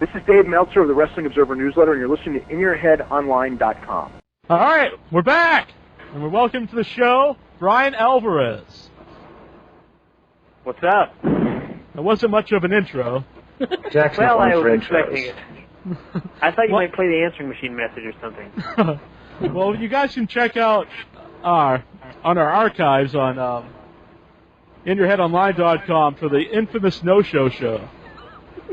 This is Dave Meltzer of the Wrestling Observer Newsletter, and you're listening to InYourHeadOnline.com. All right, we're back, and we're welcome to the show, Bryan Alvarez. What's up? That wasn't much of an intro. Jack's Well, not I one for was intros. expecting it. I thought you might play the answering machine message or something. Well, you guys can check out on our archives on InYourHeadOnline.com for the infamous No-Show show.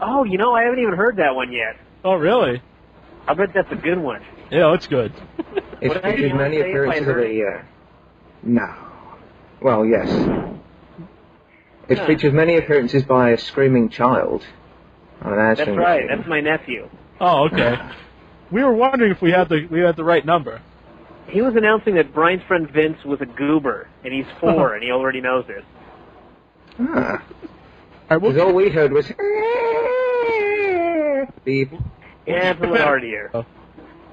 Oh, you know, I haven't even heard that one yet. Oh, really? I bet that's a good one. Yeah, it's good. It What did features you many say if I appearances of heard a... No. Well, yes. It features many appearances by a screaming child. On an That's answering right. machine. That's my nephew. Oh, okay. We were wondering if we had the right number. He was announcing that Brian's friend Vince was a goober, and he's 4, and he already knows this. Ah. All right, Because all we heard was... Beep. Yeah, it's a little hard to hear.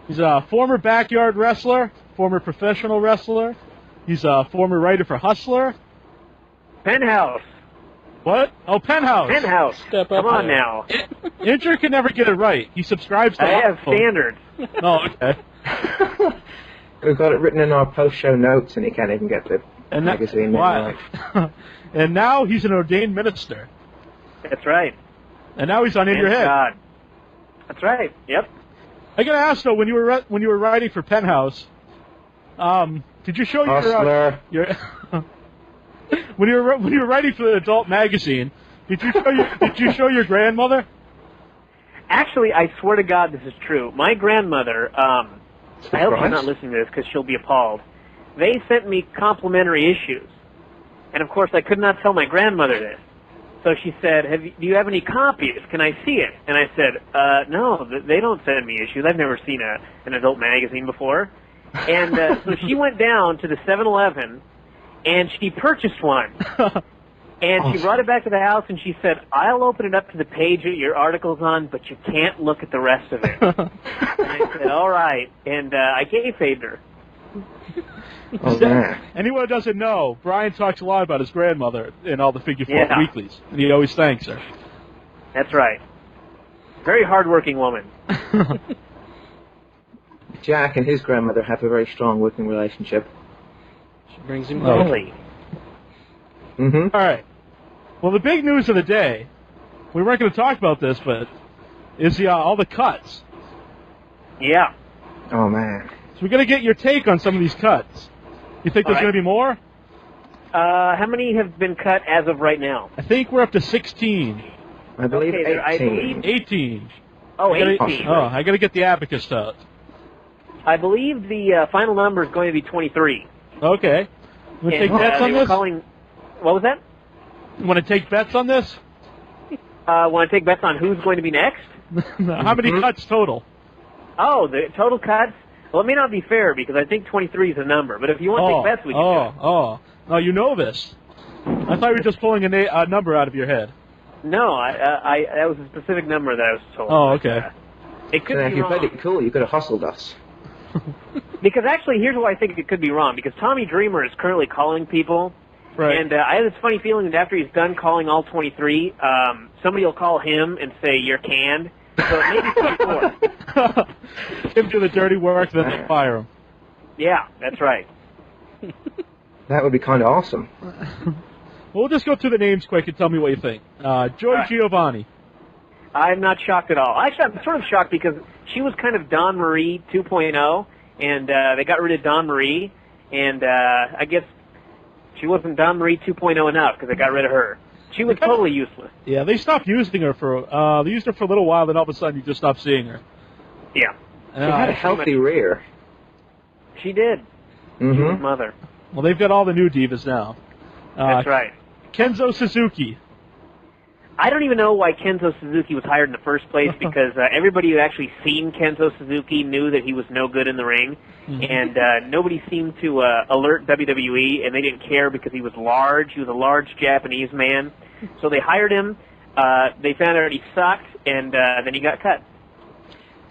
He's a former backyard wrestler, former professional wrestler. He's a former writer for Hustler. Penthouse. What? Oh, Penthouse. Penthouse. Step up Come on there. now. Inter can never get it right. He subscribes to I have Hustler. standards. Oh, okay. We've got it written in our post-show notes, and he can't even get the magazine name right. And now he's an ordained minister. That's right. And now he's on In Your Thank Head. God. That's right. Yep. I gotta ask though, when you were writing for Penthouse, did you show Hustler. your when you were writing for the adult magazine? Did you show your grandmother? Actually, I swear to God, this is true. My grandmother, I hope she's not listening to this because she'll be appalled. They sent me complimentary issues. And of course, I could not tell my grandmother this. So she said, do you have any copies? Can I see it? And I said, no, they don't send me issues. I've never seen an adult magazine before. And so she went down to the 7-Eleven, and she purchased one. And she brought it back to the house, and she said, I'll open it up to the page that your article's on, but you can't look at the rest of it. And I said, all right. And I kayfabed her. Oh, man. Anyone who doesn't know, Brian talks a lot about his grandmother in all the Figure 4 Yeah. weeklies, and he always thanks her. That's right. Very hardworking woman. Jack and his grandmother have a very strong working relationship. She brings him Really? Mm-hmm. All right. Well, the big news of the day, we weren't going to talk about this, but is all the cuts. Yeah. Oh, man. So we're going to get your take on some of these cuts. You think there's All right. going to be more? How many have been cut as of right now? I think we're up to 16. I believe Okay, 18. I believe- 18. Oh, I gotta- 18. Oh, I got to get the abacus out. I believe the final number is going to be 23. Okay. You want to take And, bets they on were this? calling... What was that? You want to take bets on this? Want to take bets on who's going to be next? How many cuts total? Oh, the total cuts? Well, it may not be fair because I think 23 is a number. But if you want to take bets, we can do it. Oh, you know this. I thought you were just pulling a number out of your head. No, that was a specific number that I was told. Oh, okay. It could So if be you wrong. played it cool, you could have hustled us. Because actually, here's why I think it could be wrong. Because Tommy Dreamer is currently calling people. Right. And I have this funny feeling that after he's done calling all 23, somebody will call him and say, you're canned. So it may be 24. Him do the dirty work, then they fire him. Yeah, that's right. That would be kind of awesome. Well, we'll just go through the names quick and tell me what you think. Joy right. Giovanni. I'm not shocked at all. Actually, I'm sort of shocked because she was kind of Dawn Marie 2.0, and they got rid of Dawn Marie, and I guess she wasn't Dawn Marie 2.0 enough because they got rid of her. She was totally useless. Yeah, they stopped using her they used her for a little while, then all of a sudden you just stopped seeing her. Yeah. She had a healthy rear. She did. Mm-hmm. Mother. Well, they've got all the new divas now. That's right. Kenzo Suzuki. I don't even know why Kenzo Suzuki was hired in the first place because everybody who actually seen Kenzo Suzuki knew that he was no good in the ring, and nobody seemed to alert WWE, and they didn't care because he was large. He was a large Japanese man, so they hired him. They found out he sucked, and then he got cut.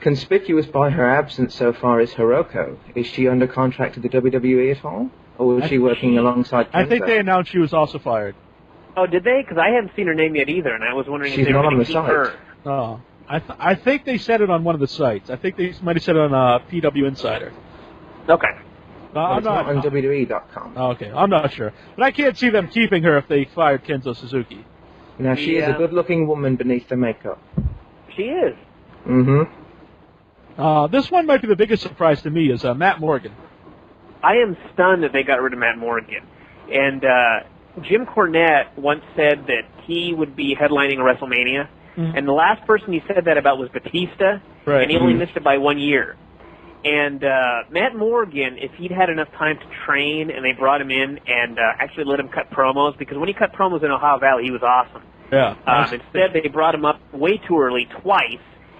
Conspicuous by her absence so far is Hiroko. Is she under contract to the WWE at all? Or was she working alongside Kenzo? I think they announced she was also fired. Oh, did they? Because I hadn't seen her name yet either, and I was wondering She's if they were not on going the to keep site. her. Oh. I think they said it on one of the sites. I think they might have said it on PW Insider. Okay. I'm it's not on WWE.com. Okay, I'm not sure. But I can't see them keeping her if they fired Kenzo Suzuki. Now, she is a good-looking woman beneath the makeup. She is. Mm-hmm. This one might be the biggest surprise to me is Matt Morgan. I am stunned that they got rid of Matt Morgan. And Jim Cornette once said that he would be headlining a WrestleMania. Mm-hmm. And the last person he said that about was Batista. Right. And he only missed it by 1 year. And Matt Morgan, if he'd had enough time to train and they brought him in and actually let him cut promos, because when he cut promos in Ohio Valley, he was awesome. Yeah. Instead, they brought him up way too early twice,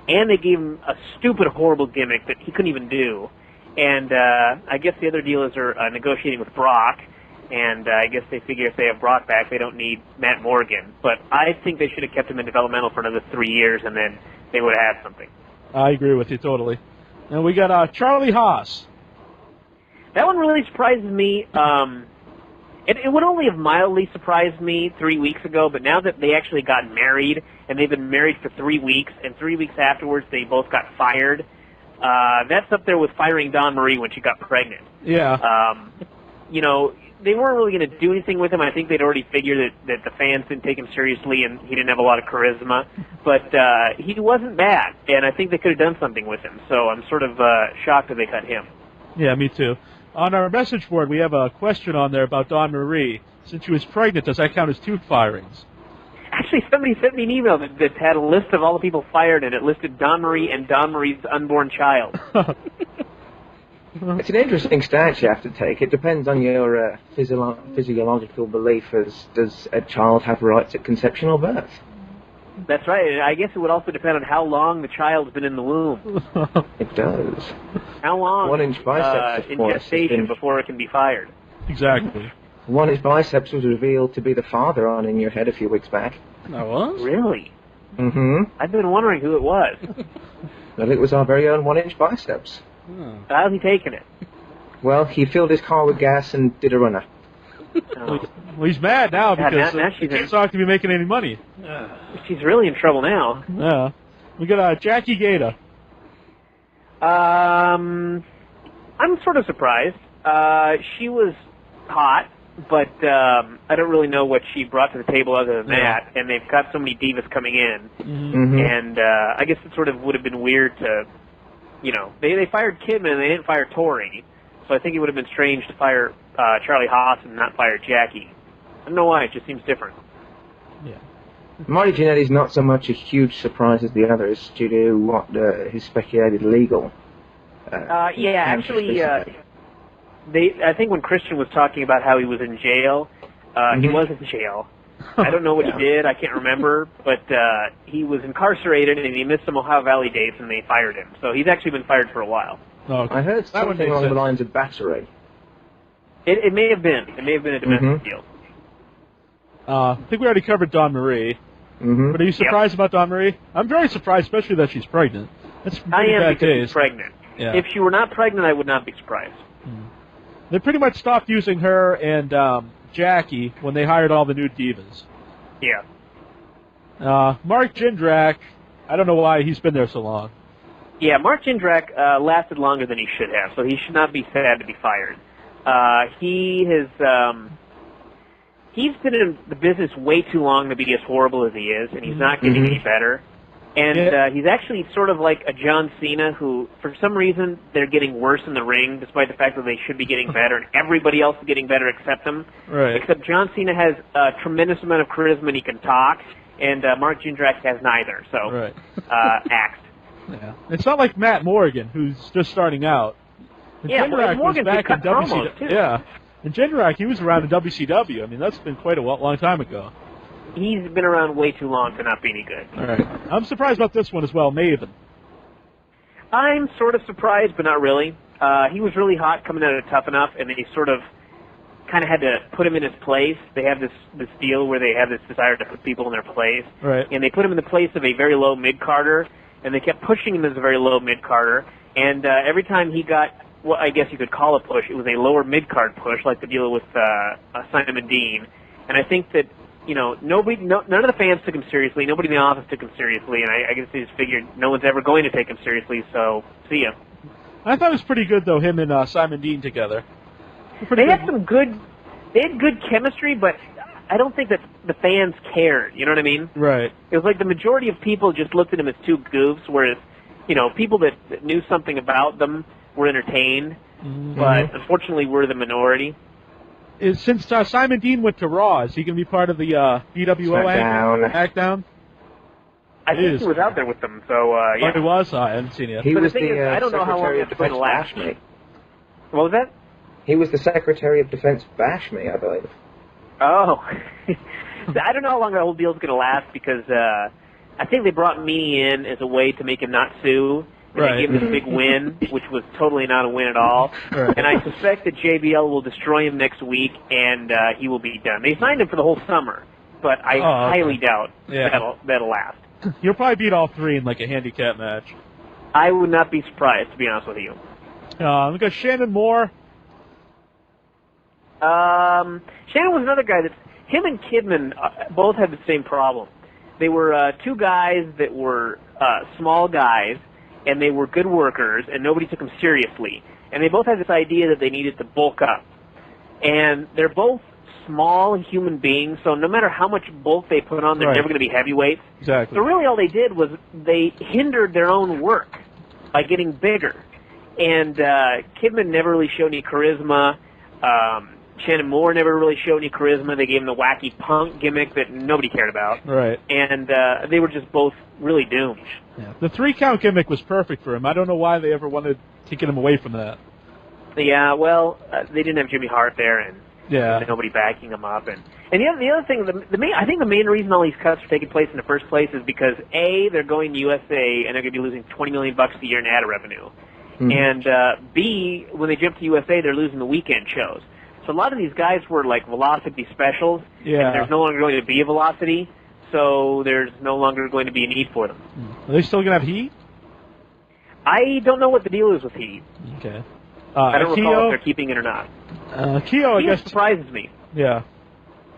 and they gave him a stupid, horrible gimmick that he couldn't even do. And I guess the other dealers are negotiating with Brock, and I guess they figure if they have Brock back, they don't need Matt Morgan. But I think they should have kept him in developmental for another 3 years, and then they would have had something. I agree with you totally. And we got Charlie Haas. That one really surprises me. It would only have mildly surprised me 3 weeks ago, but now that they actually got married, and they've been married for 3 weeks, and 3 weeks afterwards they both got fired, that's up there with firing Dawn Marie when she got pregnant. Yeah. You know, they weren't really going to do anything with him. I think they'd already figured that the fans didn't take him seriously and he didn't have a lot of charisma. But he wasn't bad, and I think they could have done something with him. So I'm sort of shocked that they cut him. Yeah, me too. On our message board, we have a question on there about Dawn Marie. Since she was pregnant, does that count as 2 firings? Actually, somebody sent me an email that had a list of all the people fired, and it listed Dawn Marie and Dawn Marie's unborn child. It's an interesting stance you have to take. It depends on your physiological belief as does a child have rights at conception or birth. That's right. And I guess it would also depend on how long the child's been in the womb. It does. How long 1 inch biceps, in gestation before it can be fired? Exactly. 1 inch biceps was revealed to be the father on In Your Head a few weeks back. That was? Really? Mm-hmm. I've been wondering who it was. Well, it was our very own 1 inch biceps. How's he taking it? Well, he filled his car with gas and did a runner. Oh. Well, he's mad now because now he's not going to be making any money. She's really in trouble now. Yeah. We got Jackie Gata. I'm sort of surprised. She was hot, but I don't really know what she brought to the table other than that. And they've got so many divas coming in. Mm-hmm. And I guess it sort of would have been weird to, you know, they fired Kidman and they didn't fire Tori. So I think it would have been strange to fire Charlie Haas and not fire Jackie. I don't know why, it just seems different. Yeah. Marty Jannetty's not so much a huge surprise as the others due to what his speculated legal. Actually, I think when Christian was talking about how he was in jail, he was in jail. I don't know what he did, I can't remember, but he was incarcerated and he missed some Ohio Valley dates and they fired him. So he's actually been fired for a while. Okay. I heard something along the lines of battery. It may have been. It may have been a domestic deal. I think we already covered Dawn Marie. Mm-hmm. But are you surprised about Dawn Marie? I'm very surprised, especially that she's pregnant. That's pretty I am bad because taste. she's pregnant. Yeah. If she were not pregnant, I would not be surprised. They pretty much stopped using her and Jackie when they hired all the new divas. Yeah. Mark Jindrak, I don't know why he's been there so long. Yeah, Mark Jindrak lasted longer than he should have, so he should not be sad to be fired. He has... He's been in the business way too long to be as horrible as he is, and he's not getting any better. And he's actually sort of like a John Cena who, for some reason, they're getting worse in the ring, despite the fact that they should be getting better, and everybody else is getting better except him. Right. Except John Cena has a tremendous amount of charisma and he can talk, and Mark Jindrak has neither, so axed. Yeah. It's not like Matt Morgan, who's just starting out. And Jindrak Morgan was back could in cut WCW. promos, too. Yeah. And Jindrak, he was around in WCW. I mean, that's been quite a long time ago. He's been around way too long to not be any good. All right. I'm surprised about this one as well, Maven. I'm sort of surprised, but not really. He was really hot coming out of Tough Enough, and they sort of kind of had to put him in his place. They have this deal where they have this desire to put people in their place. Right. And they put him in the place of a very low mid-carder, and they kept pushing him as a very low mid-carder. And every time he got what I guess you could call a push, it was a lower mid-card push, like the deal with Simon Dean. And I think that none of the fans took him seriously. Nobody in the office took him seriously, and I guess they just figured no one's ever going to take him seriously. So see ya. I thought it was pretty good though, him and Simon Dean together. They had good chemistry, but I don't think that the fans cared. You know what I mean? Right. It was like the majority of people just looked at him as two goofs, whereas people that knew something about them were entertained. Mm-hmm. But unfortunately, we're the minority. Since Simon Dean went to Raw, is he going to be part of the BWO SmackDown? I think he was out there with them, so yeah. Oh, he was? I haven't seen it. He was the I don't know how long that's going to last. Bashme. What was that? He was the Secretary of Defense Bashme, I believe. Oh. I don't know how long that whole deal's going to last because I think they brought me in as a way to make him not sue. And they gave him this big win, which was totally not a win at all. Right. And I suspect that JBL will destroy him next week, and he will be done. They signed him for the whole summer, but I highly doubt that'll last. You'll probably beat all three in like a handicap match. I would not be surprised, to be honest with you. We got Shannon Moore. Shannon was another guy him and Kidman both had the same problem. They were two guys that were small guys, and they were good workers, and nobody took them seriously. And they both had this idea that they needed to bulk up. And they're both small human beings, so no matter how much bulk they put on, they're never going to be heavyweights. Exactly. So really all they did was they hindered their own work by getting bigger. And Kidman never really showed any charisma. Shannon Moore never really showed any charisma. They gave him the wacky punk gimmick that nobody cared about. Right. And they were just both really doomed. Yeah. The 3-count gimmick was perfect for him. I don't know why they ever wanted to get him away from that. Yeah, well, they didn't have Jimmy Hart there, and nobody backing him up. And the other thing, I think the main reason all these cuts are taking place in the first place is because, A, they're going to USA, and they're going to be losing $20 million a year in ad revenue. Mm-hmm. And B, when they jump to USA, they're losing the weekend shows. So a lot of these guys were like Velocity specials, and there's no longer going to be a Velocity, so there's no longer going to be a need for them. Are they still going to have Heat? I don't know what the deal is with Heat. Okay. I don't recall if they're keeping it or not. Keo, I guess, surprises me. Yeah.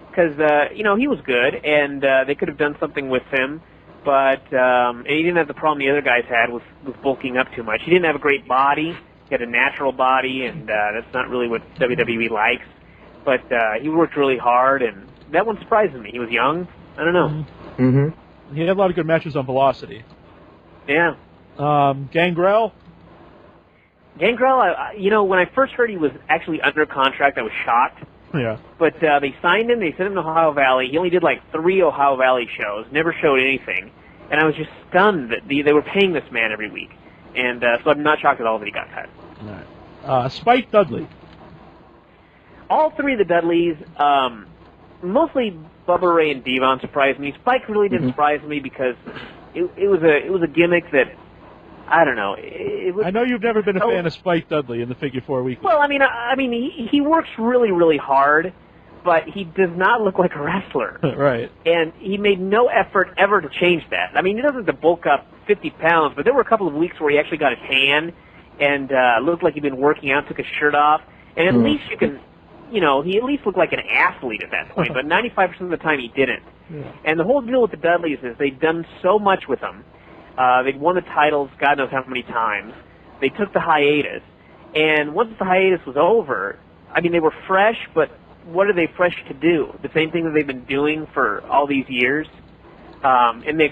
Because, he was good, and they could have done something with him, but and he didn't have the problem the other guys had with bulking up too much. He didn't have a great body. He had a natural body, and that's not really what WWE likes. But he worked really hard, and that one surprises me. He was young. I don't know. Mm-hmm. He had a lot of good matches on Velocity. Yeah. Gangrel? Gangrel, when I first heard he was actually under contract, I was shocked. Yeah. But they signed him. They sent him to Ohio Valley. He only did like 3 Ohio Valley shows, never showed anything. And I was just stunned that they were paying this man every week. And so I'm not shocked at all that he got cut. All right. Spike Dudley. All 3 of the Dudleys, mostly Bubba Ray and Devon surprised me. Spike really didn't surprise me because it was a gimmick that, I don't know. I know you've never been a fan of Spike Dudley in the Figure 4 Weekly. Well, I mean, he works really, really hard, but he does not look like a wrestler. Right. And he made no effort ever to change that. I mean, he doesn't have to bulk up 50 pounds, but there were a couple of weeks where he actually got a tan and looked like he'd been working out, took his shirt off, and at least you can, he at least looked like an athlete at that point, but 95% of the time he didn't. Yeah. And the whole deal with the Dudleys is they'd done so much with him. They'd won the titles God knows how many times. They took the hiatus. And once the hiatus was over, I mean, they were fresh, but what are they fresh to do? The same thing that they've been doing for all these years. And they're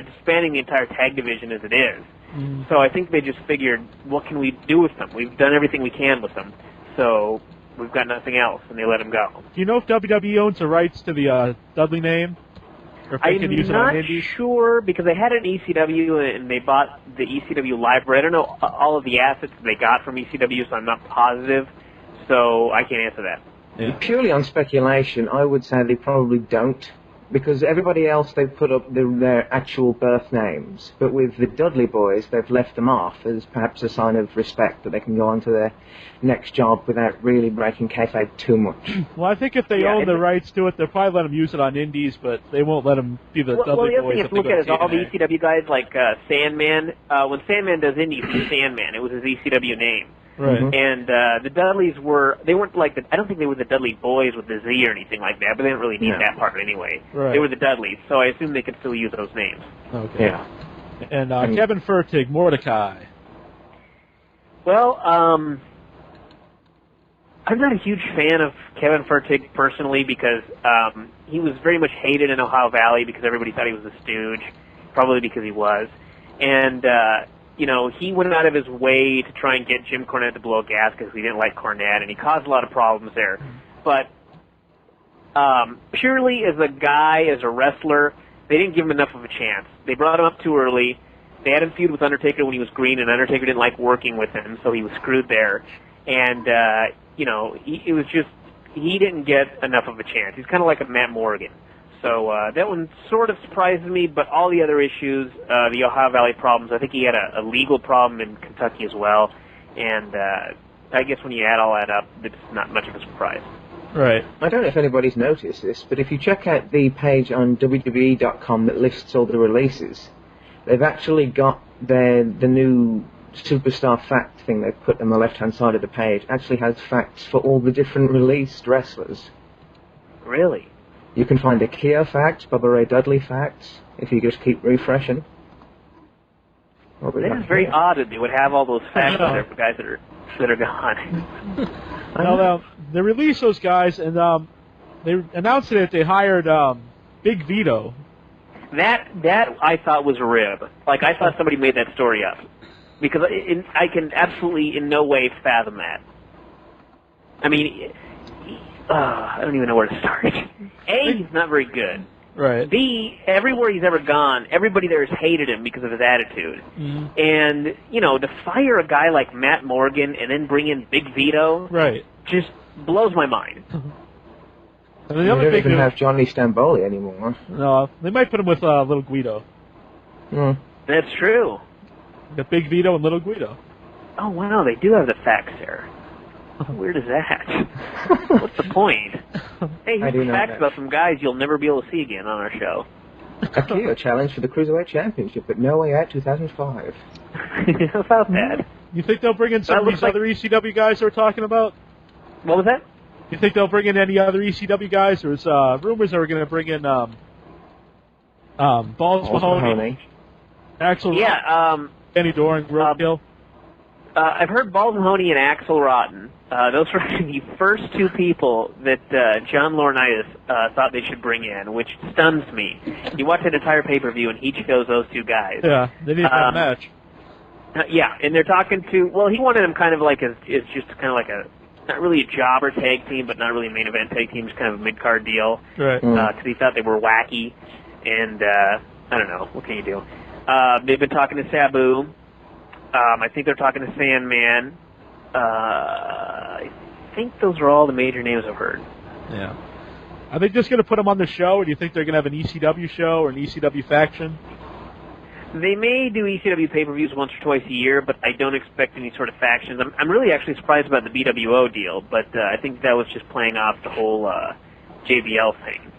disbanding the entire tag division as it is. Mm. So I think they just figured, what can we do with them? We've done everything we can with them. So we've got nothing else, and they let them go. Do you know if WWE owns the rights to the Dudley name? I'm not sure, because they had an ECW, and they bought the ECW library. I don't know all of the assets they got from ECW, so I'm not positive, so I can't answer that. Yeah. Purely on speculation, I would say they probably don't, because everybody else, they've put up their actual birth names, but with the Dudley boys, they've left them off as perhaps a sign of respect that they can go on to their next job without really breaking kayfabe too much. Well, I think if they own the rights to it, they'll probably let them use it on indies, but they won't let them be the Dudley boys. Well, the other thing you have to look at is all the ECW guys like Sandman. When Sandman does indies, he's Sandman. It was his ECW name. Right. And the Dudleys they weren't like I don't think they were the Dudley Boys with the Z or anything like that, but they didn't really need that part anyway. Right. They were the Dudleys, so I assume they could still use those names. Okay. Yeah. And Kevin Fertig, Mordecai. Well, I'm not a huge fan of Kevin Fertig personally because he was very much hated in Ohio Valley because everybody thought he was a stooge, probably because he was. And, he went out of his way to try and get Jim Cornette to blow gas because he didn't like Cornette, and he caused a lot of problems there. But purely as a guy, as a wrestler, they didn't give him enough of a chance. They brought him up too early. They had him feud with Undertaker when he was green, and Undertaker didn't like working with him, so he was screwed there. And, he didn't get enough of a chance. He's kind of like a Matt Morgan. So that one sort of surprises me, but all the other issues, the Ohio Valley problems, I think he had a legal problem in Kentucky as well. And I guess when you add all that up, it's not much of a surprise. Right. I don't know if anybody's noticed this, but if you check out the page on WWE.com that lists all the releases, they've actually got the new Superstar Fact thing they've put on the left-hand side of the page. Actually has facts for all the different released wrestlers. Really? You can find the Kia facts, Bubba Ray Dudley facts, if you just keep refreshing. That is very odd that they would have all those facts there for guys that are gone. Well, they released those guys, and they announced that they hired Big Vito. That I thought was a rib. Like, I thought somebody made that story up. Because I can absolutely in no way fathom that. I mean, I don't even know where to start. A, he's not very good. Right. B, everywhere he's ever gone, everybody there has hated him because of his attitude. Mm-hmm. And, to fire a guy like Matt Morgan and then bring in Big Vito, right, just blows my mind. And they don't even have Johnny Stamboli anymore. No, they might put him with Little Guido. Mm. That's true. Got Big Vito and Little Guido. Oh, wow, they do have the facts there. How weird is that? What's the point? Hey, here's facts about some guys you'll never be able to see again on our show. Akio challenge for the Cruiserweight Championship at No Way Out 2005. How about that? You think they'll bring in some of these other ECW guys they were talking about? What was that? You think they'll bring in any other ECW guys? There's rumors they were going to bring in Balls Mahoney, Axel, Kenny Doran, Roadkill. I've heard Balls Mahoney and Axel Rotten. Those were the first two people that John Laurinaitis thought they should bring in, which stuns me. You watch an entire pay-per-view and he chose those two guys. Yeah, they need to have a match. Yeah, and they're talking to, well, he wanted them kind of like as just kind of like not really a jobber tag team, but not really a main event tag team, just kind of a mid-card deal. Right. Because he thought they were wacky, and I don't know, what can you do? They've been talking to Sabu. I think they're talking to Sandman. I think those are all the major names I've heard. Yeah. Are they just going to put them on the show, or do you think they're going to have an ECW show or an ECW faction? They may do ECW pay-per-views once or twice a year, but I don't expect any sort of factions. I'm really actually surprised about the BWO deal, but I think that was just playing off the whole JBL thing.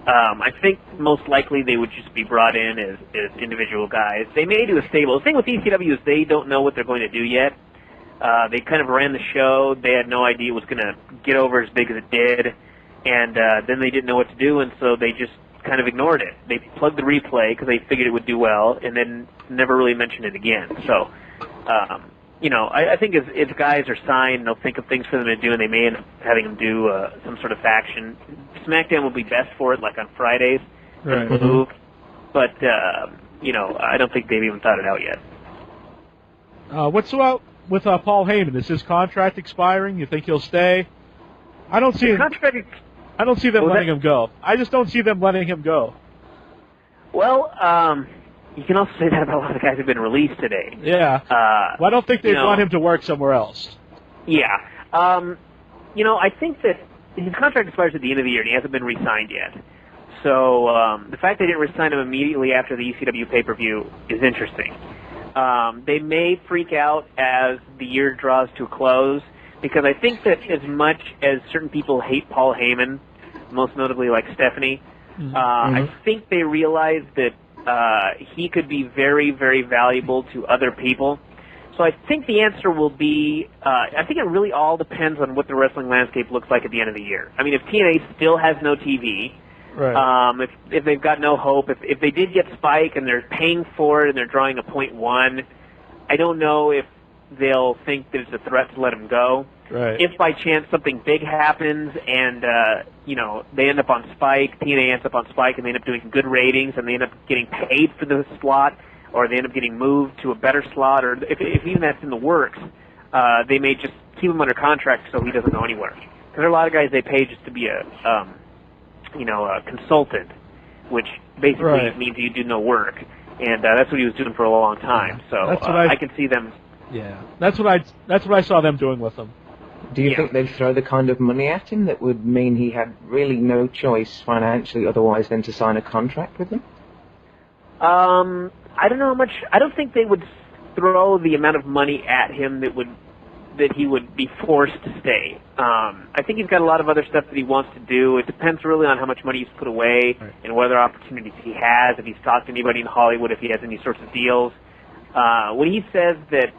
I think most likely they would just be brought in as individual guys. They may do a stable. The thing with ECW is they don't know what they're going to do yet. They kind of ran the show. They had no idea it was going to get over as big as it did, and then they didn't know what to do, and so they just kind of ignored it. They plugged the replay because they figured it would do well, and then never really mentioned it again. So, I think if guys are signed, they'll think of things for them to do, and they may end up having them do some sort of faction. SmackDown will be best for it, like on Fridays. Right. Move. But, I don't think they've even thought it out yet. What's up with Paul Heyman? Is his contract expiring? You think he'll stay? I don't see I don't see them letting him go. I just don't see them letting him go. Well, you can also say that about a lot of the guys who've been released today. Yeah. Well, I don't think they want him to work somewhere else. Yeah. I think that his contract expires at the end of the year, and he hasn't been re-signed yet. So the fact they didn't re-sign him immediately after the ECW pay-per-view is interesting. They may freak out as the year draws to a close, because I think that as much as certain people hate Paul Heyman, most notably like Stephanie, I think they realize that he could be very, very valuable to other people. So I think the answer will be, I think it really all depends on what the wrestling landscape looks like at the end of the year. I mean, if TNA still has no TV, right. If they've got no hope, if they did get Spike and they're paying for it and they're drawing a .1, I don't know if they'll think that it's a threat to let him go. Right. If by chance something big happens and, they end up on Spike, TNA ends up on Spike and they end up doing good ratings and they end up getting paid for the slot, or they end up getting moved to a better slot, or if even that's in the works, they may just keep him under contract so he doesn't go anywhere. Because there are a lot of guys they pay just to be a consultant, which basically means you do no work, and that's what he was doing for a long time. So I can see them. Yeah, that's what I saw them doing with him. Do you think they'd throw the kind of money at him that would mean he had really no choice financially otherwise than to sign a contract with them? I don't know how much. I don't think they would throw the amount of money at him that he would be forced to stay. I think he's got a lot of other stuff that he wants to do. It depends really on how much money he's put away and what other opportunities he has, if he's talked to anybody in Hollywood, if he has any sorts of deals. When he says that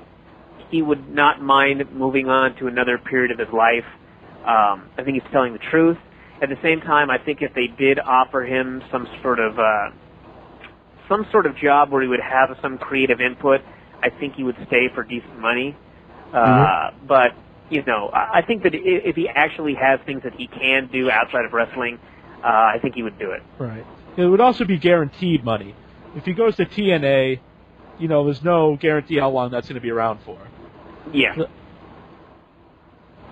he would not mind moving on to another period of his life, I think he's telling the truth. At the same time, I think if they did offer him some sort of job where he would have some creative input, I think he would stay for decent money. But, I think that if he actually has things that he can do outside of wrestling, I think he would do it. Right. It would also be guaranteed money. If he goes to TNA, there's no guarantee how long that's going to be around for. Yeah.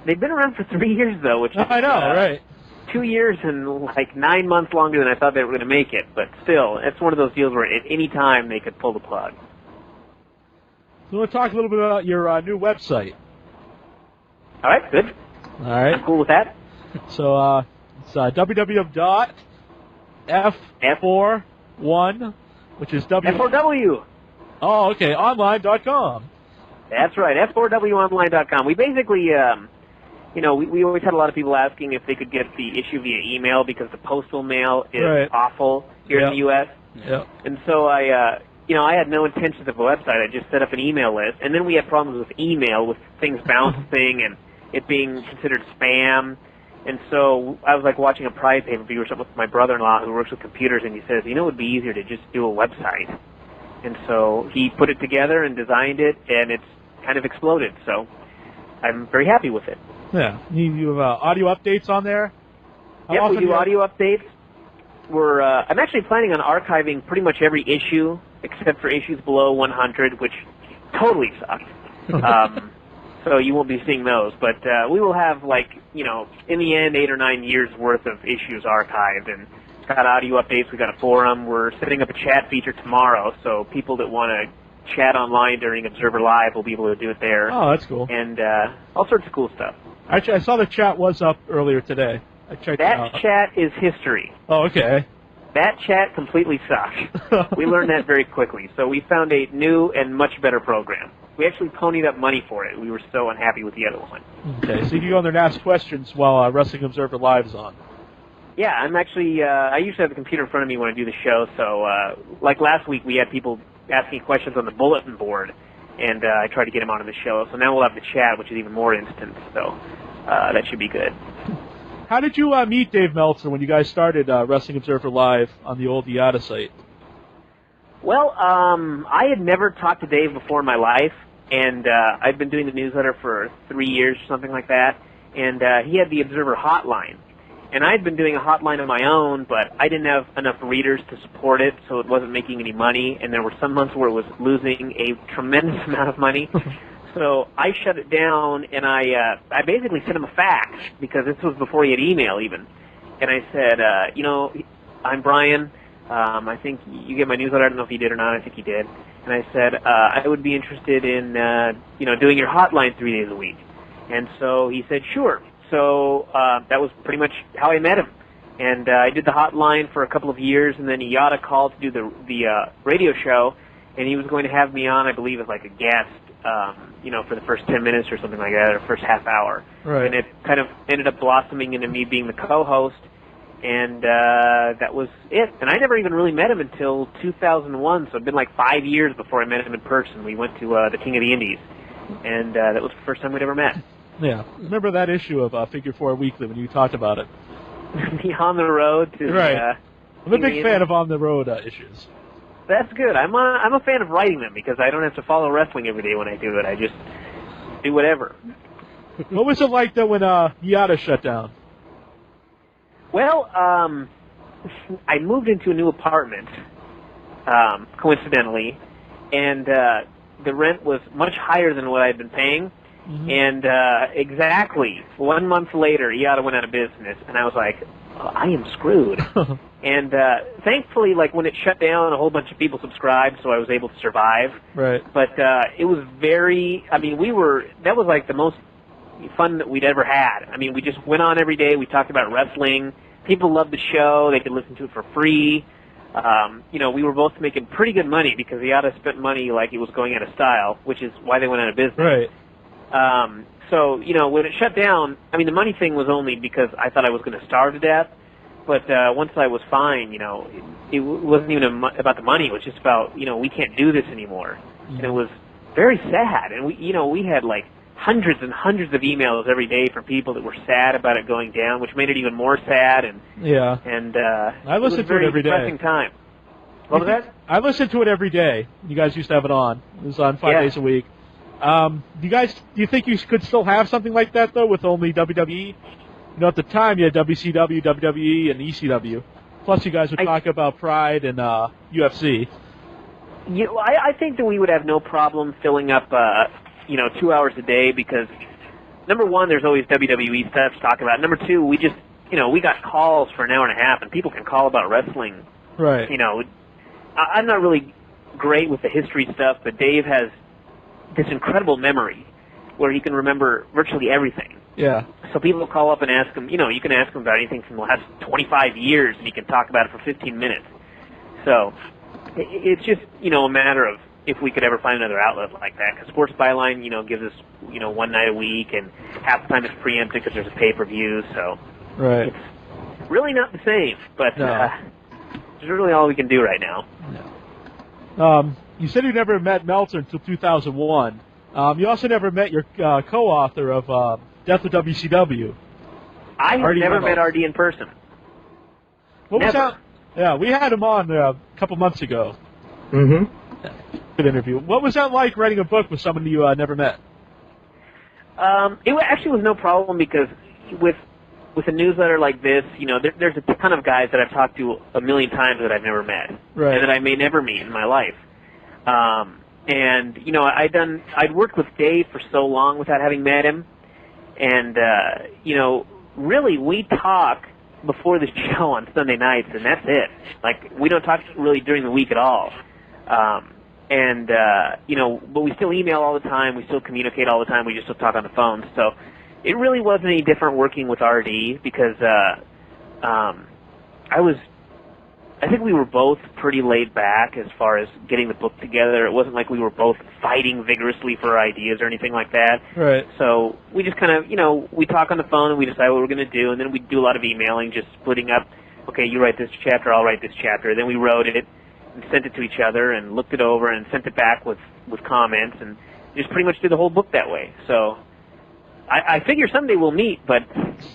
They've been around for 3 years, though, which is... I know, right. 2 years and 9 months longer than I thought they were going to make it. But still, it's one of those deals where at any time they could pull the plug. So we'll talk a little bit about your new website. All right, good. All right. I'm cool with that. So it's www.f4one, which is F4W. Oh, okay, online.com. That's right, F4Wonline.com. We basically, we always had a lot of people asking if they could get the issue via email because the postal mail is awful here in the U.S. Yep. And so I had no intentions of a website. I just set up an email list. And then we had problems with email, with things bouncing and it being considered spam. And so I was like watching a Pride pay-per-view or something with my brother-in-law who works with computers, and he says, it would be easier to just do a website. And so he put it together and designed it, and it's kind of exploded. So I'm very happy with it. Yeah. You have audio updates on there? Yep, we do audio updates. I'm actually planning on archiving pretty much every issue except for issues below 100, which totally sucked. So you won't be seeing those. But we will have, in the end, 8 or 9 years' worth of issues archived. And got audio updates. We got a forum. We're setting up a chat feature tomorrow, so people that want to chat online during Observer Live will be able to do it there. Oh, that's cool. And all sorts of cool stuff. Actually, I saw the chat was up earlier today. I checked it out. That chat is history. Oh, okay. That chat completely sucked. We learned that very quickly. So we found a new and much better program. We actually ponied up money for it. We were so unhappy with the other one. Okay, so you can go in there and ask questions while Wrestling Observer Live is on. Yeah, I'm actually, I usually have the computer in front of me when I do the show, so like last week we had people asking questions on the bulletin board, and I tried to get them onto the show. So now we'll have the chat, which is even more instant, so that should be good. How did you meet Dave Meltzer when you guys started Wrestling Observer Live on the old IATA site? Well, I had never talked to Dave before in my life, and I'd been doing the newsletter for 3 years or something like that, and he had the Observer hotline. And I'd been doing a hotline of my own, but I didn't have enough readers to support it, so it wasn't making any money, and there were some months where it was losing a tremendous amount of money. So I shut it down, and I basically sent him a fax, because this was before he had email even. And I said, I'm Bryan. I think you get my newsletter. I don't know if he did or not. I think he did. And I said, I would be interested in, doing your hotline 3 days a week. And so he said, sure. So that was pretty much how I met him. And I did the hotline for a couple of years, and then IATA called to do the radio show, and he was going to have me on, I believe, as like a guest, for the first 10 minutes or something like that, or first half hour. Right. And it kind of ended up blossoming into me being the co-host, And that was it. And I never even really met him until 2001, so it'd been like 5 years before I met him in person. We went to the King of the Indies, and that was the first time we'd ever met. Yeah. Remember that issue of Figure 4 Weekly when you talked about it? The On the Road to right. I'm a big fan of On the Road issues. That's good. I'm a fan of writing them because I don't have to follow wrestling every day when I do it. I just do whatever. What was it like, though, when Yada shut down? Well, I moved into a new apartment, coincidentally, and the rent was much higher than what I had been paying. Mm-hmm. And exactly 1 month later, Yada went out of business, and I was like, I am screwed. And thankfully, like, when it shut down, a whole bunch of people subscribed, so I was able to survive. Right. But it was very, I mean, that was like the most fun that we'd ever had. I mean, we just went on every day. We talked about wrestling. People loved the show. They could listen to it for free. We were both making pretty good money because Yada spent money like it was going out of style, which is why they went out of business. Right. So, when it shut down, I mean, the money thing was only because I thought I was going to starve to death. But once I was fine, it wasn't even about the money. It was just about, we can't do this anymore. Mm-hmm. And it was very sad. And we had like hundreds and hundreds of emails every day from people that were sad about it going down, which made it even more sad. And yeah. And I listened to it every day. It was a very depressing time. What was that? I listened to it every day. You guys used to have it on. It was on 5 days a week. Do you think you could still have something like that, though, with only WWE? At the time, you had WCW, WWE, and ECW. Plus, you guys would talk about Pride and UFC. I think that we would have no problem filling up, 2 hours a day because, number one, there's always WWE stuff to talk about. Number two, we just, we got calls for an hour and a half, and people can call about wrestling. Right. I'm not really great with the history stuff, but Dave has this incredible memory where he can remember virtually everything. Yeah. So people will call up and ask him, you can ask him about anything from the last 25 years, and he can talk about it for 15 minutes. So it's just, a matter of if we could ever find another outlet like that. Because Sports Byline, gives us, one night a week, and half the time it's preempted because there's a pay-per-view. So right. It's really not the same, but it's really all we can do right now. No. You said you never met Meltzer until 2001. You also never met your co-author of Death of WCW. I have never met RD in person. What was that? Yeah, we had him on a couple months ago. Mm-hmm. Good interview. What was that like writing a book with someone you never met? It actually was no problem because with a newsletter like this, there's a ton of guys that I've talked to a million times that I've never met, right, and that I may never meet in my life. And I'd worked with Dave for so long without having met him, and really we talk before the show on Sunday nights, and that's it. Like, we don't talk really during the week at all. But we still email all the time, we still communicate all the time, we just still talk on the phone. So it really wasn't any different working with RD because I think we were both pretty laid back as far as getting the book together. It wasn't like we were both fighting vigorously for ideas or anything like that. Right. So we just kind of, we talk on the phone and we decide what we're going to do, and then we do a lot of emailing, just splitting up, okay, you write this chapter, I'll write this chapter. Then we wrote it and sent it to each other and looked it over and sent it back with comments, and just pretty much did the whole book that way. So I figure someday we'll meet, but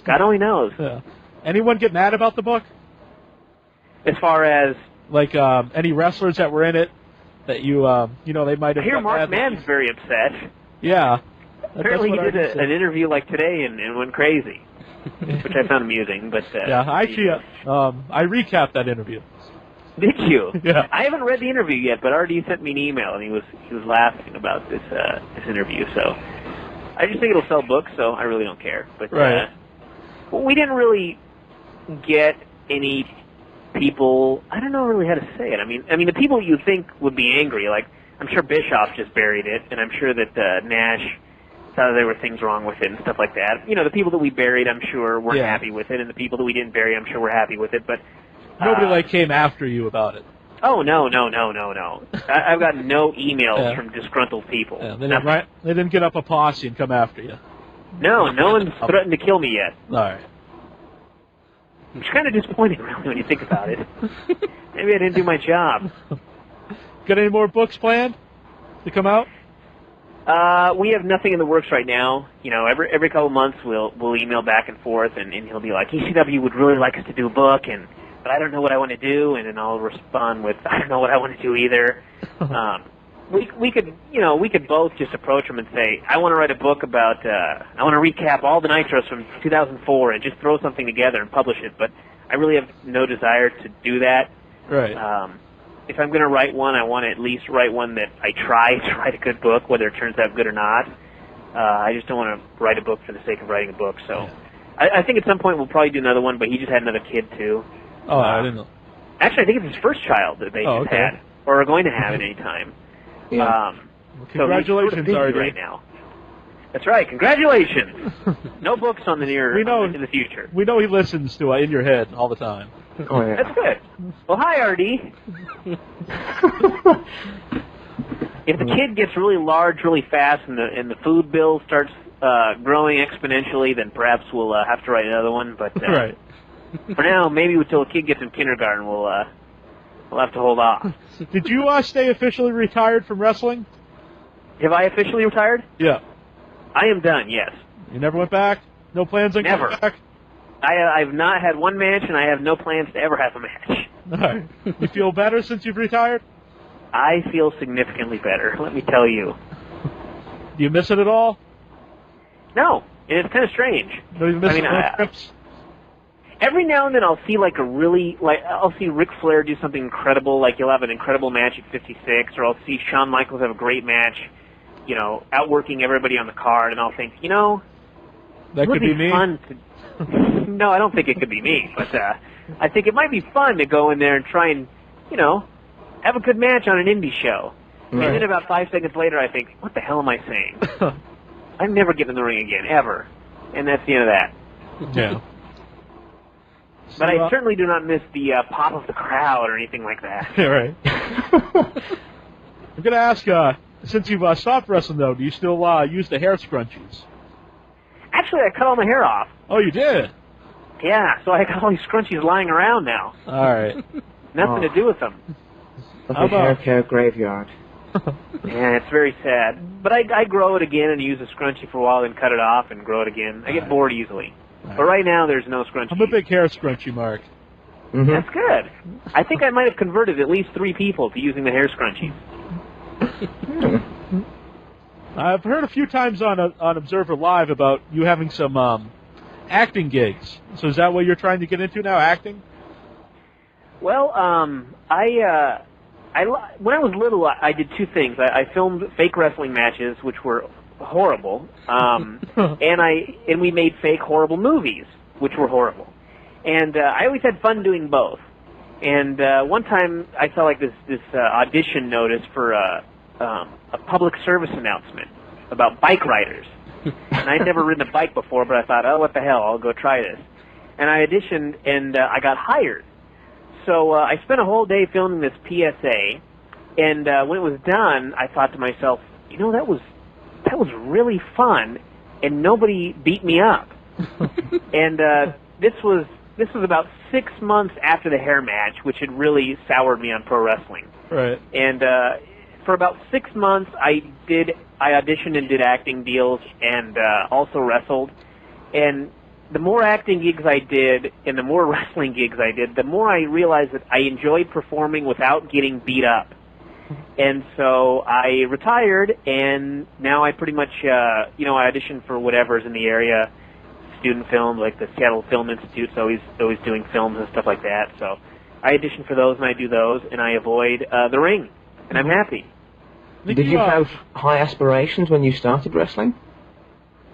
God only knows. Yeah. Anyone get mad about the book? As far as like any wrestlers that were in it that they might have. I hear Mark Mann's very upset. Yeah. Apparently he did an interview like today and went crazy, which I found amusing. But yeah, actually, I recapped that interview. Did you? Yeah. I haven't read the interview yet, but RD sent me an email and he was laughing about this interview. So I just think it'll sell books, so I really don't care. But right. We didn't really get any people. I don't know really how to say it. I mean, the people you think would be angry, like I'm sure Bischoff just buried it, and I'm sure that Nash thought there were things wrong with it and stuff like that. The people that we buried, I'm sure, weren't happy with it, and the people that we didn't bury, I'm sure, were happy with it. But nobody came after you about it. Oh no! I've got no emails from disgruntled people. Yeah, they didn't get up a posse and come after you. No one's threatened to kill me yet. All right. It's kind of disappointing, really, when you think about it. Maybe I didn't do my job. Got any more books planned to come out? We have nothing in the works right now. You know, every couple months we'll email back and forth, and he'll be like, ECW would really like us to do a book, but I don't know what I want to do, and then I'll respond with, I don't know what I want to do either. We could both just approach him and say, I want to write a book about, I want to recap all the Nitros from 2004 and just throw something together and publish it, but I really have no desire to do that. Right. If I'm going to write one, I want to at least write one that I try to write a good book, whether it turns out good or not. I just don't want to write a book for the sake of writing a book, so I think at some point we'll probably do another one, but he just had another kid, too. Oh, I didn't know. Actually, I think it's his first child that they just had, or are going to have at any time. Yeah. Well, congratulations, so he's sort of busy right now. That's right. Congratulations. No books on the in the future. We know he listens to In Your Head all the time. Oh, yeah. That's good. Well, hi, RD. If the kid gets really large really fast and the food bill starts growing exponentially, then perhaps we'll have to write another one. But right. For now, maybe until the kid gets in kindergarten, we'll have to hold off. Did you stay officially retired from wrestling? Have I officially retired? Yeah. I am done, yes. You never went back? No plans on Never. going back? I've not had one match, and I have no plans to ever have a match. All right. You feel better since you've retired? I feel significantly better, let me tell you. Do you miss it at all? No, and it's kind of strange. No, you miss trips? Every now and then I'll see I'll see Ric Flair do something incredible, like he'll have an incredible match at 56, or I'll see Shawn Michaels have a great match, you know, outworking everybody on the card, and I'll think, you know, that could be me. Fun to... No, I don't think it could be me, but I think it might be fun to go in there and try and, you know, have a good match on an indie show. Right. And then about 5 seconds later I think, what the hell am I saying? I'm never getting in the ring again, ever. And that's the end of that. Yeah. But I certainly do not miss the pop of the crowd or anything like that. Yeah, right. I'm going to ask, since you've stopped wrestling, though, do you still use the hair scrunchies? Actually, I cut all my hair off. Oh, you did? Yeah, so I got all these scrunchies lying around now. All right. Nothing to do with them. Like a hair care graveyard. Yeah, it's very sad. But I grow it again and use a scrunchie for a while, then cut it off and grow it again. I get bored easily. But right now, there's no scrunchie. I'm a big hair scrunchie, Mark. Mm-hmm. That's good. I think I might have converted at least 3 people to using the hair scrunchies. I've heard a few times on Observer Live about you having some acting gigs. So is that what you're trying to get into now, acting? Well, when I was little, I did 2 things. I filmed fake wrestling matches, which were horrible, and we made fake horrible movies, which were horrible. And I always had fun doing both. And one time I saw like this audition notice for a public service announcement about bike riders. And I'd never ridden a bike before, but I thought, oh, what the hell, I'll go try this. And I auditioned, and I got hired. So I spent a whole day filming this PSA, and when it was done, I thought to myself, you know, that was really fun, and nobody beat me up. And this was about 6 months after the hair match, which had really soured me on pro wrestling. Right. And for about 6 months, I auditioned and did acting deals, and also wrestled. And the more acting gigs I did, and the more wrestling gigs I did, the more I realized that I enjoyed performing without getting beat up. And so I retired, and now I pretty much, I audition for whatever's in the area, student films, like the Seattle Film Institute's always doing films and stuff like that. So I audition for those, and I do those, and I avoid the ring, and I'm happy. Did you have high aspirations when you started wrestling?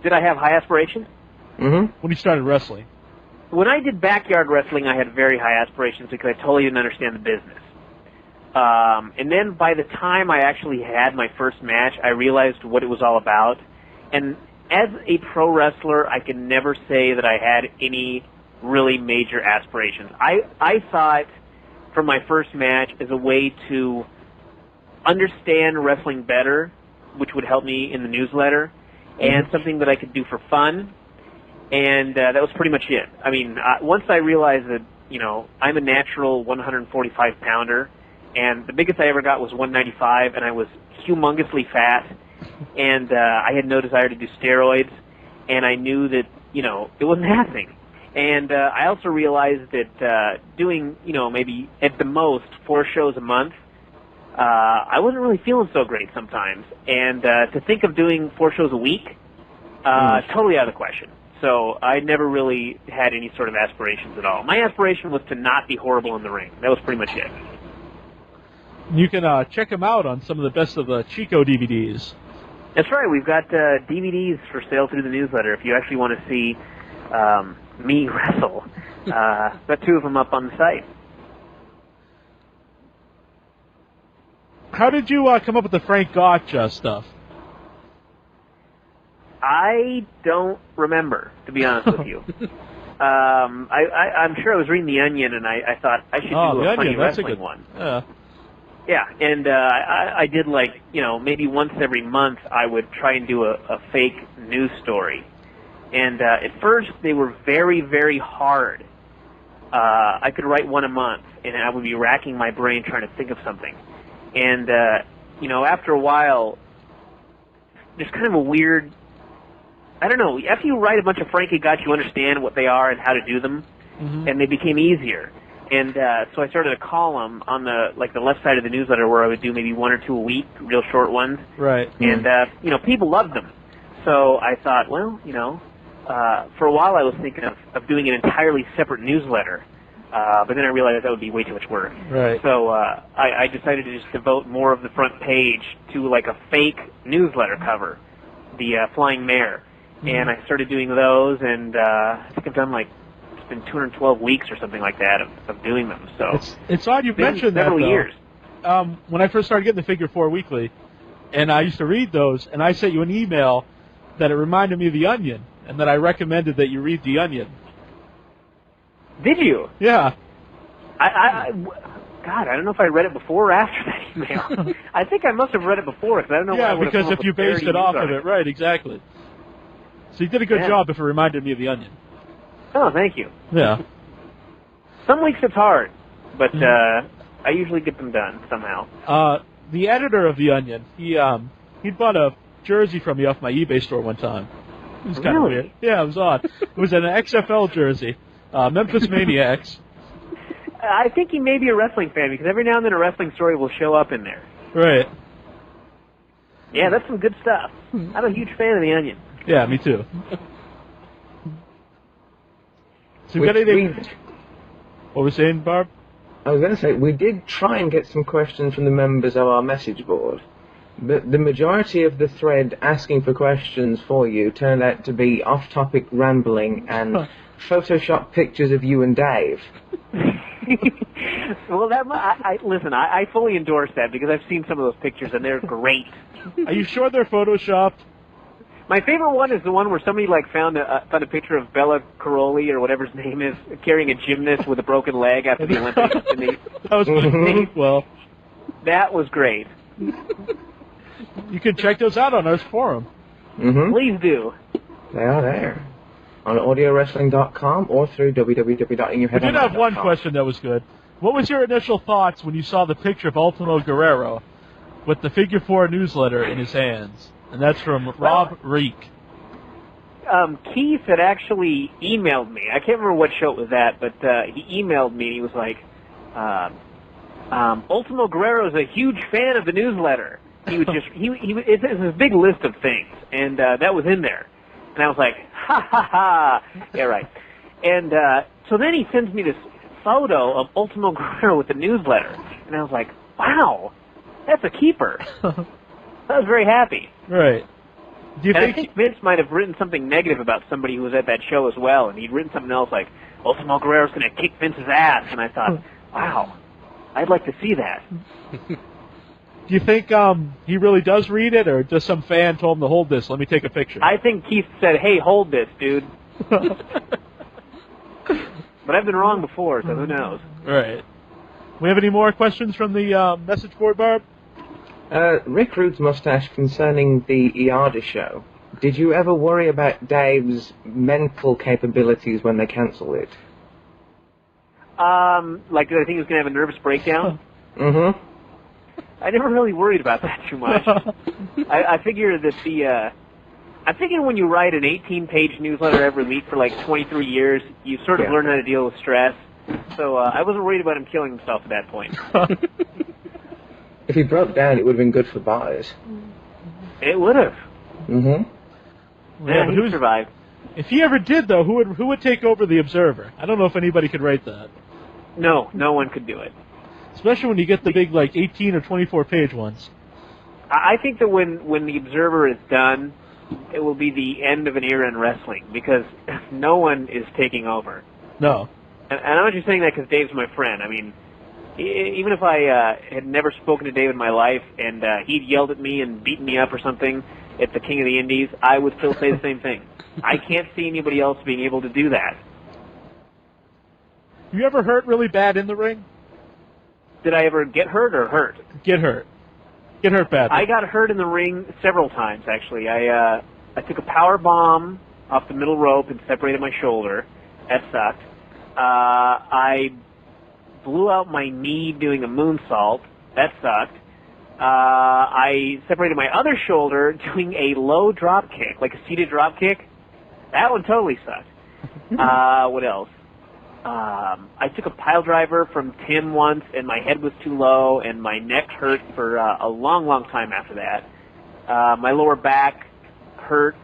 Did I have high aspirations? Mm-hmm. When you started wrestling? When I did backyard wrestling, I had very high aspirations because I totally didn't understand the business. And then by the time I actually had my first match, I realized what it was all about. And as a pro wrestler, I can never say that I had any really major aspirations. I saw it from my first match as a way to understand wrestling better, which would help me in the newsletter, and something that I could do for fun. And that was pretty much it. I mean, once I realized that, I'm a natural 145-pounder, and the biggest I ever got was 195, and I was humongously fat, and I had no desire to do steroids, and I knew that, it wasn't happening. And I also realized that doing, maybe at the most 4 shows a month, I wasn't really feeling so great sometimes. And to think of doing 4 shows a week, totally out of the question. So I never really had any sort of aspirations at all. My aspiration was to not be horrible in the ring. That was pretty much it. You can check them out on some of the best of the Chico DVDs. That's right. We've got DVDs for sale through the newsletter if you actually want to see me wrestle. Got 2 of them up on the site. How did you come up with the Frank Gotch stuff? I don't remember, to be honest with you. I'm sure I was reading The Onion, and I thought I should do a funny wrestling one. Yeah, and I did maybe once every month I would try and do a fake news story. And at first they were very, very hard. I could write one a month, and I would be racking my brain trying to think of something. And, after a while, there's kind of a weird... I don't know. After you write a bunch of Frankie Gotch, you understand what they are and how to do them, and they became easier. And so I started a column on the left side of the newsletter where I would do maybe 1 or 2 a week, real short ones. Right. And people loved them. So I thought, well, for a while I was thinking of doing an entirely separate newsletter, but then I realized that would be way too much work. Right. So I decided to just devote more of the front page to a fake newsletter cover, the Flying Mare. And I started doing those, and I think I've done it's been 212 weeks or something like that of doing them. So it's odd you mentioned that, several years. When I first started getting the Figure 4 Weekly, and I used to read those, and I sent you an email that it reminded me of The Onion, and that I recommended that you read The Onion. Did you? Yeah. God, I don't know if I read it before or after that email. I think I must have read it before, because I don't know. Yeah, because if you based it off of it, right? Exactly. So you did a good job if it reminded me of The Onion. Oh, thank you. Yeah. Some weeks it's hard, but I usually get them done somehow. The editor of The Onion, he bought a jersey from me off my eBay store one time. It was kind of weird. Yeah, it was odd. It was an XFL jersey, Memphis Maniacs. I think he may be a wrestling fan, because every now and then a wrestling story will show up in there. Right. Yeah, that's some good stuff. I'm a huge fan of The Onion. Yeah, me too. So got anything? What was saying, Barb? I was going to say, we did try and get some questions from the members of our message board, but the majority of the thread asking for questions for you turned out to be off-topic rambling and Photoshop pictures of you and Dave. Well, listen, I fully endorse that, because I've seen some of those pictures, and they're great. Are you sure they're Photoshopped? My favorite one is the one where somebody found a picture of Bella Caroli, or whatever his name is, carrying a gymnast with a broken leg after the Olympics. That was pretty well. That was great. You can check those out on our forum. Please do. They are there on audiowrestling.com or through www.inyourhead.com. I did have one question that was good. What was your initial thoughts when you saw the picture of Ultimo Guerrero with the Figure 4 newsletter in his hands? And that's from Rob Reek. Keith had actually emailed me. I can't remember what show it was at, but he emailed me. He was like, Ultimo Guerrero is a huge fan of the newsletter. He would just, it's a big list of things, and that was in there. And I was like, ha ha ha. Yeah, right. And so then he sends me this photo of Ultimo Guerrero with the newsletter. And I was like, wow, that's a keeper. I was very happy. Right. I think Vince might have written something negative about somebody who was at that show as well, and he'd written something else like, Ultimo Guerrero's going to kick Vince's ass. And I thought, wow, I'd like to see that. Do you think he really does read it, or just some fan told him to hold this? Let me take a picture. I think Keith said, hey, hold this, dude. But I've been wrong before, so who knows? Right. We have any more questions from the message board, Barb? Rick Rude's mustache concerning the IADA show. Did you ever worry about Dave's mental capabilities when they cancelled it? Like, did I think he was going to have a nervous breakdown? Mm-hmm. I never really worried about that too much. I figure that I figure when you write an 18-page newsletter every week for like 23 years, you sort of learn how to deal with stress. So I wasn't worried about him killing himself at that point. If he broke down, it would have been good for buyers. It would have. Mm-hmm. Yeah, he'd survive. If he ever did, though, who would take over the Observer? I don't know if anybody could write that. No one could do it. Especially when you get the big, like, 18 or 24-page ones. I think that when the Observer is done, it will be the end of an era in wrestling, because no one is taking over. No. And I'm not just saying that because Dave's my friend. I mean, even if I had never spoken to Dave in my life, and he'd yelled at me and beaten me up or something at the King of the Indies, I would still say the same thing. I can't see anybody else being able to do that. You ever hurt really bad in the ring? Did I ever get hurt or hurt? Get hurt. Get hurt badly. I got hurt in the ring several times, actually. I took a power bomb off the middle rope and separated my shoulder. That sucked. I blew out my knee doing a moonsault. That sucked. I separated my other shoulder doing a low drop kick, like a seated drop kick. That one totally sucked. What else? I took a pile driver from Tim once, and my head was too low, and my neck hurt for a long, long time after that. My lower back hurt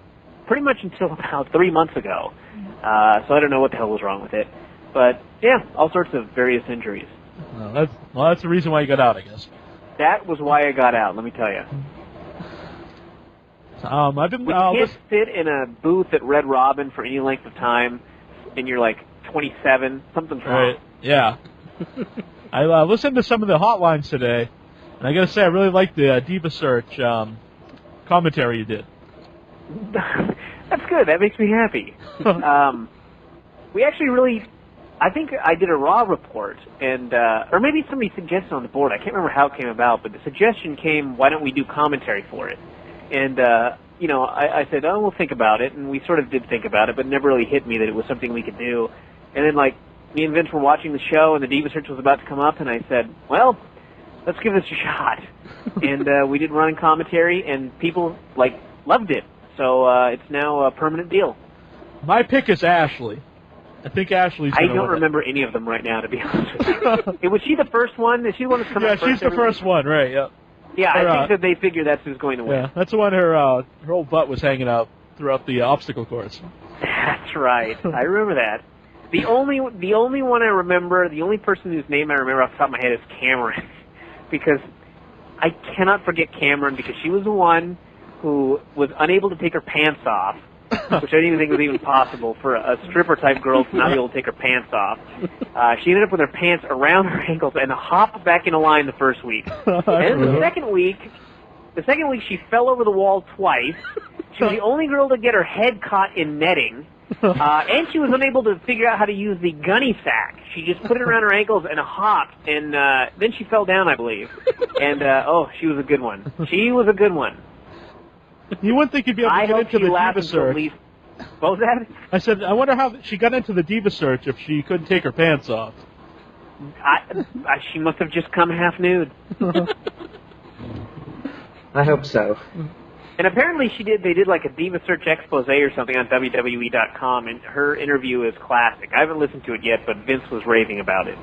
pretty much until about 3 months ago. So I don't know what the hell was wrong with it. But, yeah, all sorts of various injuries. Well, that's the reason why you got out, I guess. That was why I got out, let me tell you. I've been. You can't sit in a booth at Red Robin for any length of time, and you're like 27. Something's wrong. Right. Yeah. I listened to some of the hotlines today, and I got to say I really liked the Diva Search commentary you did. That's good. That makes me happy. We actually really. I think I did a Raw report, and or maybe somebody suggested on the board. I can't remember how it came about, but the suggestion came, why don't we do commentary for it? And, I said, oh, we'll think about it, and we sort of did think about it, but it never really hit me that it was something we could do. And then, like, me and Vince were watching the show, and the Diva Search was about to come up, and I said, well, let's give this a shot. And we did running commentary, and people, like, loved it. So it's now a permanent deal. My pick is Ashley. I think Ashley's I don't remember any of them right now, to be honest with you. Was she the first one? Is she the one that's coming up first? Yeah, she's the first one, right, yeah. Yeah, I think that they figure that's who's going to win. Yeah, that's the one her old butt was hanging out throughout the obstacle course. That's right. I remember that. The only one I remember, the only person whose name I remember off the top of my head is Cameron. Because I cannot forget Cameron, because she was the one who was unable to take her pants off, which I didn't even think was even possible for a stripper-type girl to not be able to take her pants off. She ended up with her pants around her ankles and hopped back into line the first week. And then the second week she fell over the wall twice. She was the only girl to get her head caught in netting. And she was unable to figure out how to use the gunny sack. She just put it around her ankles and hopped, and then she fell down, I believe. And, she was a good one. She was a good one. You wouldn't think you'd be able to get into the Diva Search. What was that? I said, I wonder how she got into the Diva Search if she couldn't take her pants off. She must have just come half nude. I hope so. And apparently they did like a Diva Search expose or something on WWE.com, and her interview is classic. I haven't listened to it yet, but Vince was raving about it.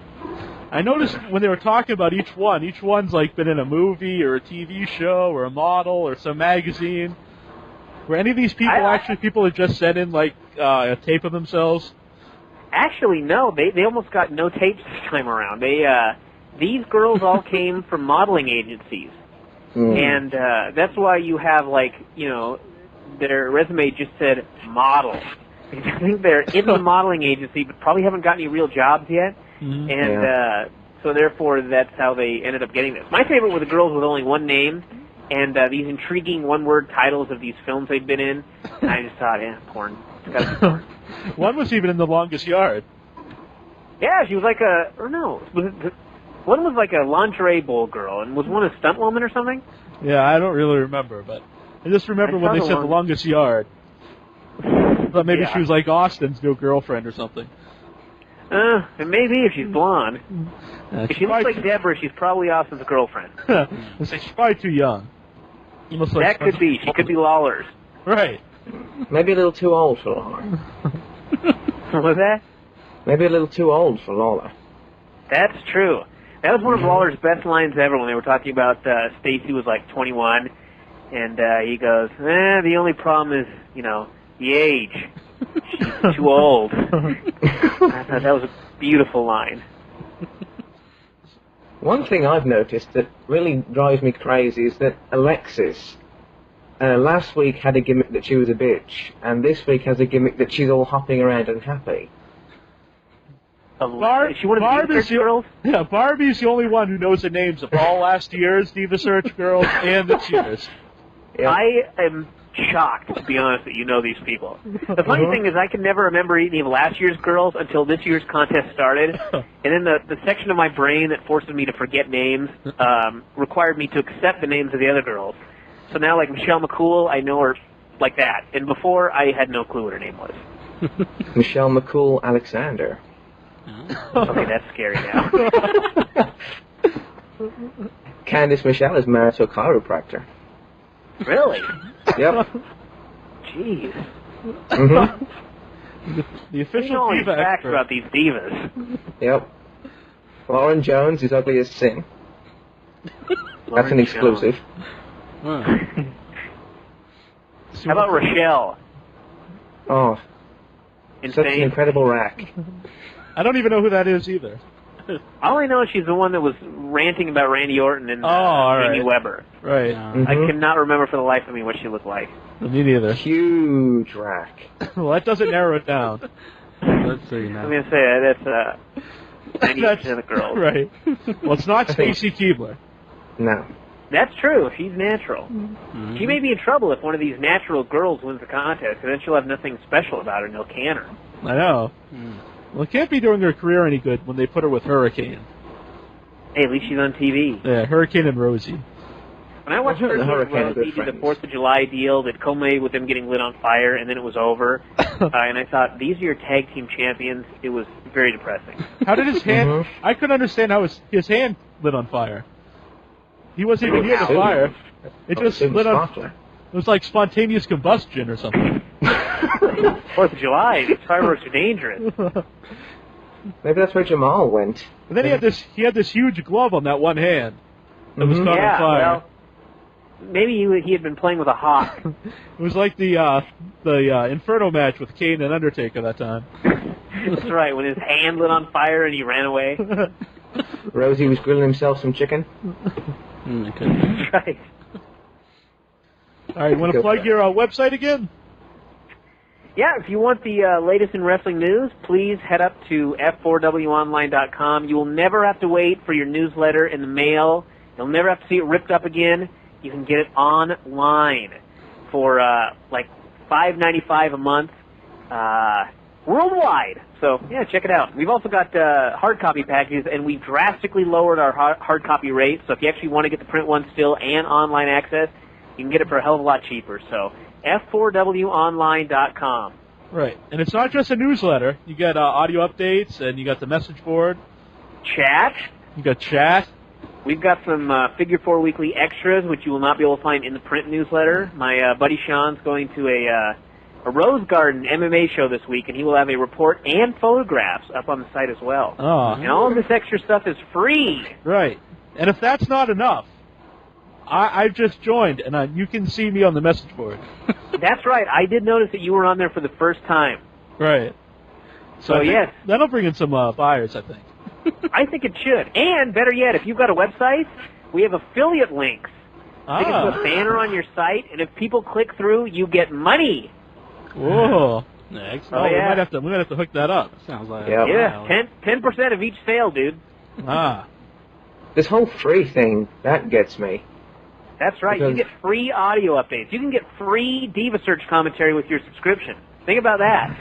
I noticed when they were talking about each one's like been in a movie or a TV show or a model or some magazine. Were any of these people actually people that just sent in like a tape of themselves? Actually, no. They almost got no tapes this time around. These girls all came from modeling agencies. And that's why you have, like, their resume just said model. Because I think they're in the modeling agency, but probably haven't got any real jobs yet. Mm-hmm. And so therefore, that's how they ended up getting this. My favorite were the girls with only one name, and these intriguing one-word titles of these films they'd been in. And I just thought, porn. It's gotta be porn. One was even in The Longest Yard. Yeah, she was like one was like a lingerie bowl girl, and was one a stunt woman or something? Yeah, I don't really remember, but I just remember when they said the longest yard. I thought maybe she was like Austin's new girlfriend or something. And maybe if she's blonde. If she looks like Deborah, she's probably Austin's girlfriend. She's probably too young. That could be. She could be Lawler's. Right. Maybe a little too old for Lawler. What was that? Maybe a little too old for Lawler. That's true. That was one of Lawler's best lines ever when they were talking about Stacy was like 21, and he goes, the only problem is, the age. She's too old. I thought that was a beautiful line. One thing I've noticed that really drives me crazy is that Alexis last week had a gimmick that she was a bitch, and this week has a gimmick that she's all hopping around and happy. She one of the Diva Search girls? Yeah, Barbie's the only one who knows the names of all last year's Diva Search girls and this year's. Yep. I am shocked, to be honest, that you know these people. The funny thing is I can never remember any of last year's girls until this year's contest started, and then the section of my brain that forces me to forget names required me to accept the names of the other girls. So now, like Michelle McCool, I know her like that, and before I had no clue what her name was. Michelle McCool Alexander. Okay, that's scary now. Candice Michelle is married to a chiropractor. Really? Yep. Jeez. Mm-hmm. The official all diva these facts expert. about these divas. Yep. Lauren Jones is ugly as sin. That's an exclusive. How about Rochelle? Oh, Insane. such an incredible rack. I don't even know who that is either. All I know is she's the one that was ranting about Randy Orton and Amy Weber. Right. Mm-hmm. I cannot remember for the life of me what she looked like. Me neither. Huge rack. Well, that doesn't narrow it down. Let's see now. I'm going to say that's 90% of the girls. Right. Well, it's not Stacy Keibler. No. That's true. She's natural. Mm-hmm. She may be in trouble if one of these natural girls wins the contest, because then she'll have nothing special about her and they'll can her. I know. Well, it can't be doing her career any good when they put her with Hurricane. Hey, at least she's on TV. Yeah, Hurricane and Rosie. When I watched Well, Hurricane and Hurricane are Rosie good do the friends. 4th of July deal that culminated with them getting lit on fire, and then it was over, and I thought, these are your tag team champions. It was very depressing. How did his hand... I couldn't understand how his hand lit on fire. He wasn't even near the fire. It just lit on... It was like spontaneous combustion or something. 4th of July, these fireworks are dangerous. Maybe that's where Jamal went. And then he had this huge glove on that one hand that was caught on fire. Well, maybe he had been playing with a hawk. It was like the Inferno match with Kane and Undertaker that time. That's right, when his hand lit on fire and he ran away. Rosie was grilling himself some chicken. That's right. All right, you want to plug your website again? Yeah, if you want the latest in wrestling news, please head up to F4Wonline.com. You will never have to wait for your newsletter in the mail. You'll never have to see it ripped up again. You can get it online for like $5.95 a month worldwide. So, yeah, check it out. We've also got hard copy packages, and we've drastically lowered our hard copy rate. So if you actually want to get the print one still and online access, you can get it for a hell of a lot cheaper. So F4Wonline.com. Right. And it's not just a newsletter. You get audio updates, and you got the message board. Chat. You got chat. We've got some Figure 4 Weekly extras, which you will not be able to find in the print newsletter. My buddy Sean's going to a Rose Garden MMA show this week, and he will have a report and photographs up on the site as well. Oh. And all of this extra stuff is free. Right. And if that's not enough, I've just joined, and you can see me on the message board. That's right. I did notice that you were on there for the first time. Right. So, yes. That'll bring in some buyers, I think. I think it should. And, better yet, if you've got a website, we have affiliate links. They can put a banner on your site, and if people click through, you get money. Whoa. Excellent. Oh, yeah. we might have to hook that up. Sounds like Yeah, 10% of each sale, dude. This whole free thing, that gets me. That's right. Because you get free audio updates. You can get free Diva Search commentary with your subscription. Think about that.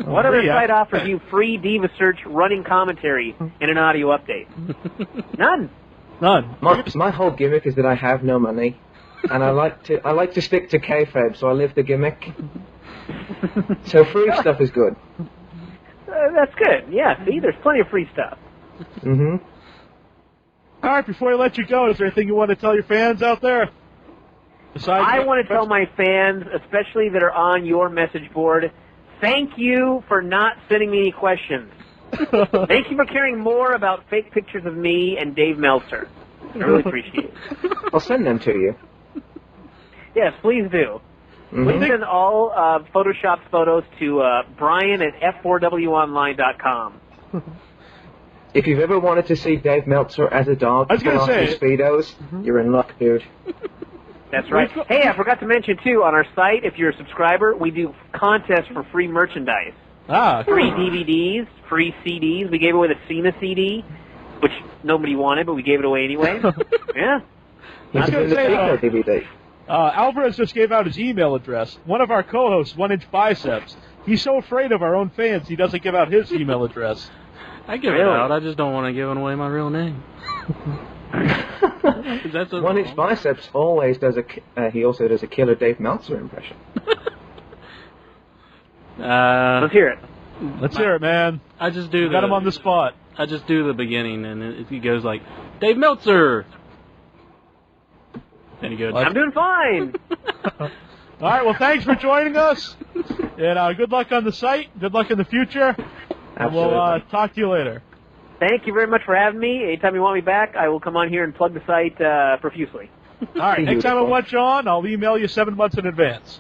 What other site offers you free Diva Search running commentary and an audio update? None. None. My whole gimmick is that I have no money. And I like to stick to kayfabe, so I live the gimmick. So free stuff is good. That's good. Yeah, see, there's plenty of free stuff. Mm-hmm. All right, before I let you go, is there anything you want to tell your fans out there? I want to tell my fans, especially that are on your message board, thank you for not sending me any questions. Thank you for caring more about fake pictures of me and Dave Meltzer. I really appreciate it. I'll send them to you. Yes, please do. Mm-hmm. Please send all Photoshopped photos to Bryan at F4Wonline.com. If you've ever wanted to see Dave Meltzer as a dog I was gonna pull off say his Speedos, you're in luck, dude. That's right. Hey, I forgot to mention, too, on our site, if you're a subscriber, we do contests for free merchandise. Ah, cool. Free DVDs, free CDs. We gave away the Cena CD, which nobody wanted, but we gave it away anyway. Yeah. He's doing the Pico DVD. Alvarez just gave out his email address. One of our co-hosts, 1 Inch Biceps, he's so afraid of our own fans, he doesn't give out his email address. I give it out. I just don't want to give away my real name. 1 Inch Biceps always does he also does a killer Dave Meltzer impression. Let's hear it. Let's hear it, man. I just do. Got him on the spot. I just do the beginning, and it goes like, Dave Meltzer. And he goes, I'm doing fine. All right, well, thanks for joining us. And good luck on the site. Good luck in the future. And we'll talk to you later. Thank you very much for having me. Anytime you want me back, I will come on here and plug the site profusely. All right, next time I want you on, I'll email you 7 months in advance.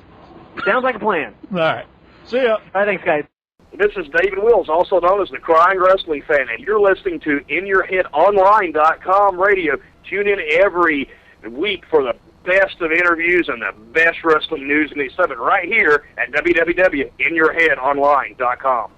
Sounds like a plan. All right. See ya. All right, thanks, guys. This is David Wills, also known as the Crying Wrestling Fan, and you're listening to InYourHeadOnline.com radio. Tune in every week for the best of interviews and the best wrestling news and excitement right here at www.InYourHeadOnline.com.